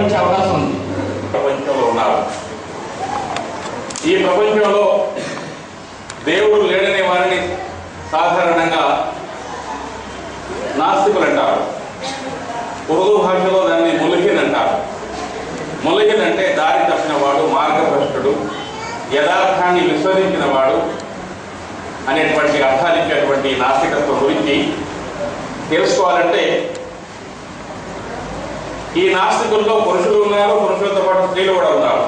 వచ్చే అవకాశం ఉంది. ప్రపంచంలో ఉన్నారు. ఈ ప్రపంచంలో దేవుడు లేడనే వారిని సాధారణంగా నాస్తికులు అంటారు. ఉర్దూ భాషలో దాన్ని ముల్హిన్ అంటారు. ముల్హిన్ అంటే దారి తప్పిన వాడు, మార్గభ్రష్టుడు, యథార్థాన్ని విస్మరించిన వాడు అనేటువంటి అర్థాలు ఇచ్చేటువంటి నాస్తికత్వం గురించి తెలుసుకోవాలంటే ఈ నాస్తికుల్లో పురుషులు ఉన్నారు, పురుషులతో పాటు స్త్రీలు కూడా ఉన్నారు.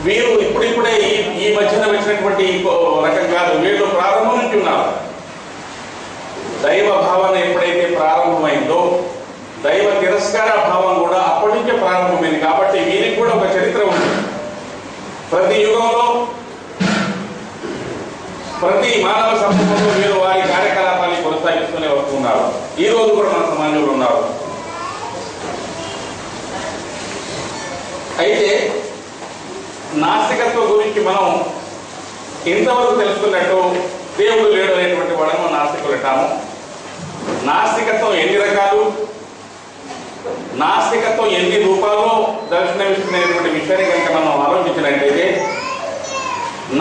వీరు ఇప్పుడిప్పుడే ఈ మధ్యన వచ్చినటువంటి రకం కాదు, వీళ్ళు ప్రారంభం నుంచి ఉన్నారు. దైవ భావన ఎప్పుడైతే ప్రారంభమైందో దైవ తిరస్కార భావం కూడా అప్పటి నుంచే ప్రారంభమైంది. కాబట్టి వీరికి కూడా ఒక చరిత్ర ఉంది. ప్రతి యుగంలో ప్రతి మానవ సమూహంలో వీరు వారి కార్యకలాపాన్ని కొనసాగిస్తూనే వస్తున్నారు. ఈ రోజు కూడా మన సమాజంలో ఉన్నారు. అయితే నాస్తికత్వం గురించి మనం ఇంతవరకు తెలుసుకున్నట్టు దేవుడు లేడు అనేటువంటి వాళ్ళను నాస్తికులు అంటాము. నాస్తికత్వం ఎన్ని రకాలు, నాస్తికత్వం ఎన్ని రూపాల్లో దర్శనమిస్తున్నటువంటి విషయాన్ని కనుక మనం ఆలోచించినట్లయితే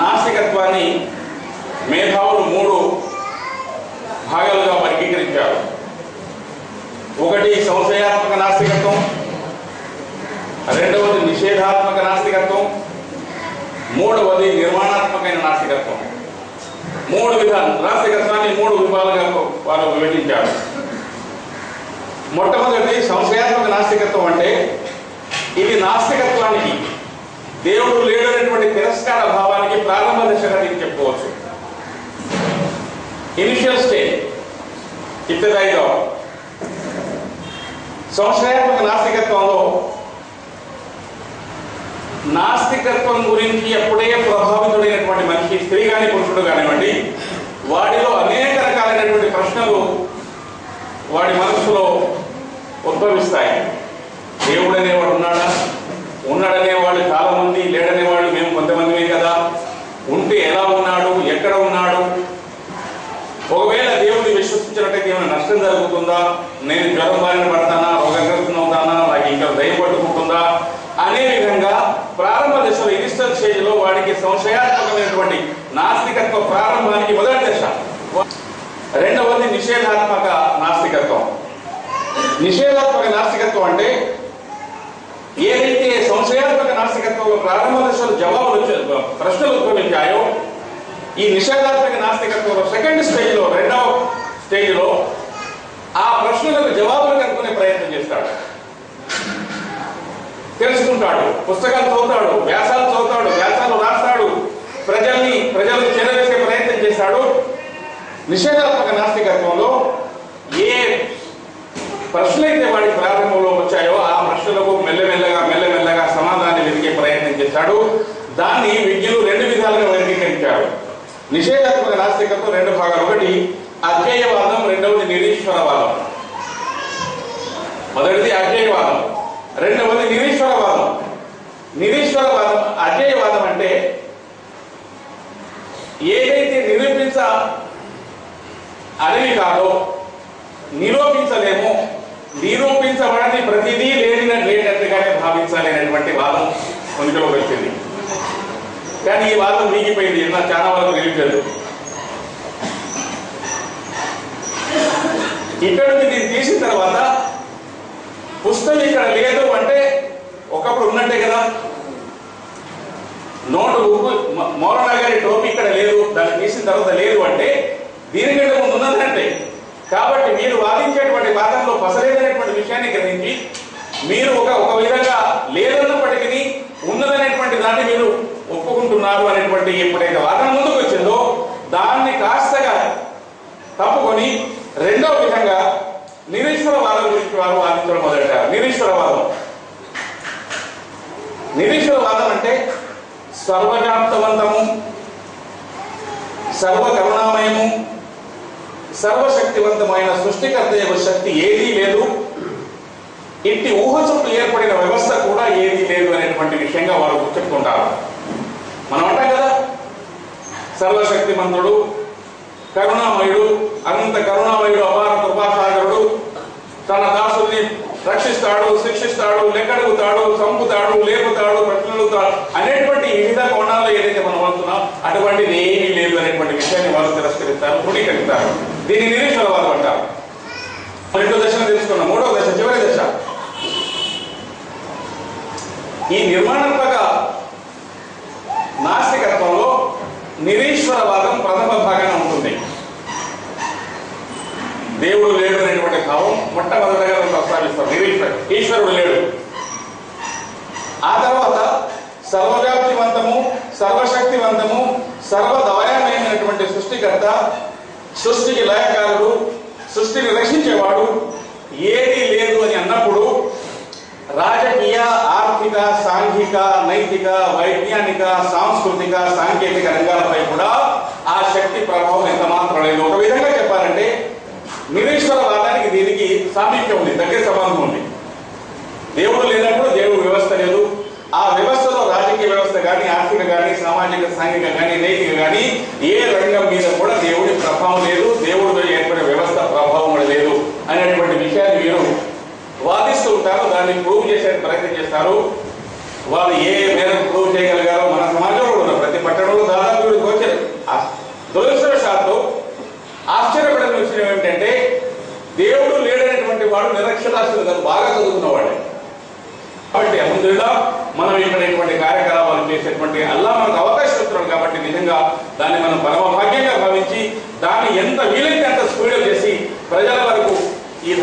నాస్తికత్వాన్ని మేధావులు 3 భాగాలుగా వర్గీకరించారు. ఒకటి సంశయాత్మక నాస్తికత్వం, రెండవది నిషేధాత్మక నాస్తికత్వం, మూడవది నిర్మాణాత్మకమైన నాస్తికత్వం. 3 విధాలు నాస్తికత్వాన్ని 3 విభాగాలుగా వారు విభజించారు. మొట్టమొదటి సంశయాత్మక నాస్తికత్వం అంటే ఇది నాస్తికత్వానికి, దేవుడు లేడనేటువంటి తిరస్కార భావానికి ప్రారంభ దశగా దీన్ని చెప్పుకోవచ్చు. Initial stage, ఇబ్తిదాయిగా. సంశయాత్మక నాస్తికత్వంలో నాస్తికత్వం గురించి ఎప్పుడే ప్రభావితుడైనటువంటి మనిషి, స్త్రీ కానీ పురుషుడు కానివ్వండి, వాడిలో అనేక రకాలైనటువంటి ప్రశ్నలు వాడి మనసులో ఉద్భవిస్తాయి. దేవుడు అనేవాడు ఉన్నాడా? ఉన్నాడనేవాళ్ళు చాలా మంది, లేడనేవాళ్ళు మేము కొంతమందిమే కదా. ఉంటే ఎలా ఉన్నాడు, ఎక్కడ ఉన్నాడు? ఒకవేళ దేవుడిని విశ్వసించినట్టయితే ఏమైనా నష్టం జరుగుతుందా? నేను జ్వరం బారిన పడతానా, రోగగ్రస్తం అవుతానా, నాకు ఇంకా దయ పట్టుకుంటుందా అనే విధంగా ప్రారంభ దశలో, ఇనిషియల్ స్టేజ్ లో వాడికి సంశయాత్మకమైనటువంటి నాస్తికత్వ ప్రారంభానికి మొదటి దశ. రెండవది నిషేధాత్మక నాస్తికత్వం. నిషేధాత్మక నాస్తికత్వం అంటే ఏదైతే సంశయాత్మక నాస్తికత్వంలో ప్రారంభ దశలో ప్రశ్నలు ఉద్భవించాయో, ఈ నిషేధాత్మక నాస్తికత్వంలో సెకండ్ స్టేజ్లో, రెండవ స్టేజ్లో ఆ ప్రశ్నలకు జవాబులు కనుక్కునే ప్రయత్నం చేస్తాడు, తెలుసుకుంటాడు, పుస్తకాలు చదువుతాడు, వ్యాసాలు చదువుతాడు, వ్యాసాలు రాస్తాడు, ప్రజలకు చేరవేసే ప్రయత్నం చేస్తాడు. నిషేధాత్మక నాస్తికత్వంలో ఏ ప్రశ్నలైతే వాడికి ప్రారంభంలో వచ్చాయో ఆ ప్రశ్నలకు మెల్లమెల్లగా సమాధానాన్ని వెతికే ప్రయత్నం చేశాడు. దాన్ని విజ్ఞులు 2 విధాలుగా వర్గీకరించారు. నిషేధాత్మక నాస్తికత్వం 2 భాగాలు. ఒకటి అజ్ఞేయవాదం, రెండవది నిరీశ్వరవాదం. మొదటిది అజ్ఞేయవాదం, రెండవది నిరీశ్వరవాదం. నిరీశ్వరవాదం, అజ్ఞేయవాదం అంటే ఏదైతే అదేవి కాదో, నిరూపించలేమో, నిరూపించబడని ప్రతిదీ లేనట్టుగానే భావించాలి అనేటువంటి వాదం ఉనికిలోకి వచ్చింది. కానీ ఈ వాదం వీగిపోయింది, చాలా వరకు నిలిపలేదు. ఇక్కడ నుంచి దీన్ని తీసిన తర్వాత పుస్తకం ఇక్కడ లేదు అంటే ఒకప్పుడు ఉన్నట్టే కదా. నోటు మౌలానా గారి టోపీ ఇక్కడ లేదు, దాన్ని తీసిన తర్వాత లేదు అంటే దీనికంటే ముందు ఉన్నదంటే. కాబట్టి మీరు వాదించేటువంటి వాదంలో పసలేదనేటువంటి విషయాన్ని గ్రహించి మీరు ఒక విధంగా లేదన్నప్పటికీ ఉన్నదనేటువంటి దాన్ని మీరు ఒప్పుకుంటున్నారు అనేటువంటి ఎప్పుడైతే వాదన ముందుకు వచ్చిందో దాన్ని కాస్తగా తప్పుకొని రెండవ విధంగా నిరీశ్వరవాదం గురించి వారు వాదించడం మొదలెట్టారు. నిరీశ్వరవాదం అంటే సర్వవ్యాప్తవంతము, సర్వకరుణామయము, సర్వశక్తివంతమైన సృష్టికర్త యొక్క శక్తి ఏదీ లేదు, ఇట్టి ఊహ చుట్టూ ఏర్పడిన వ్యవస్థ కూడా ఏదీ లేదు అనేటువంటి విషయంగా వారు చెప్పుకుంటారు. మనం అంటాం కదా, సర్వశక్తిమంతుడు, కరుణామయుడు, అనంత కరుణామయుడు, అపార కృపాసాగరుడు, తన దాసుల్ని రక్షిస్తాడు, శిక్షిస్తాడు, లెక్కడుగుతాడు, చంపుతాడు, లేపుతాడు, ప్రశ్నలుతాడు అనేటువంటి వివిధ కోణాల్లో ఏదైతే మనం అనుకున్నాం అటువంటిది ఏమీ లేదు అనేటువంటి విషయాన్ని వారు తిరస్కరిస్తారు, తృణీకరిస్తారు. దీన్ని నిరీశ్వరవాదం అంటారు. రెండో దశను తెలుసుకున్నాం. మూడవ దశ, చివరి దశ. ఈ నిర్మాణాత్మక నాస్తికత్వంలో నిరీశ్వరవాదం ప్రథమ భాగంగా ఉంటుంది. దేవుడు లేడు అనేటువంటి భావం మొట్టమొదటిగా ప్రస్తావిస్తారు. ఈశ్వరుడు లేడు. ఆ తర్వాత సర్వవ్యాప్తివంతము, సర్వశక్తివంతము, సర్వదయామయమైనటువంటి సృష్టికర్త, సృష్టికి లయకారుడు, సృష్టిని రక్షించేవాడు ఏదీ లేదు అని అన్నప్పుడు రాజకీయ, ఆర్థిక, సాంఘిక, నైతిక, వైజ్ఞానిక, సాంస్కృతిక, సాంకేతిక రంగాలపై కూడా ఆ శక్తి ప్రభావం ఎంత మాత్రం లేదు. ఒక విధంగా చెప్పాలంటే నిరీశ్వరవాదానికి దీనికి సామీప్యం ఉంది, దగ్గర సంబంధం ఉంది. దేవుడు లేనప్పుడు దేవుడు వ్యవస్థ లేదు. ఆ వ్యవస్థలో రాజకీయ వ్యవస్థ కానీ, ఆర్థిక కానీ, సామాజిక, సాంఘిక కానీ, నైతిక కానీ ఏ రంగం మీద కూడా దేవుడి ప్రభావం లేదు, దేవుడితో ఏర్పడే వ్యవస్థ ప్రభావం కూడా లేదు అనేటువంటి విషయాన్ని వీరు వాదిస్తూ ఉంటారు. దాన్ని ప్రూవ్ చేసే ప్రయత్నం చేస్తారు. వాళ్ళు ఏ మేరకు ప్రూవ్ చేయగలిగారో మన సమాజంలో కూడా ప్రతి పట్టణంలో దాదాపు వీడికి వచ్చారు. దురదృష్టవశాత్తు ఆశ్చర్యపడిన విషయం ఏమిటంటే దేవుడు లేడనేటువంటి వాడు నిరక్షరాస్యులు కాదు, బాగా చదువుకున్నవాడే. కాబట్టి అల్హమ్దులిల్లాహ్ మనం ఇక్కడ ఇటువంటి కార్యకలాపాలు చేసేటువంటి అల్లాహ్ మనకు అవకాశం ఇస్తున్నాడు. కాబట్టి నిజంగా దాన్ని మనం పరమ భాగ్యంగా భావించి దాన్ని ఎంత వీలైతే అంత స్పీడ్ చేసి ప్రజల వరకు ఈ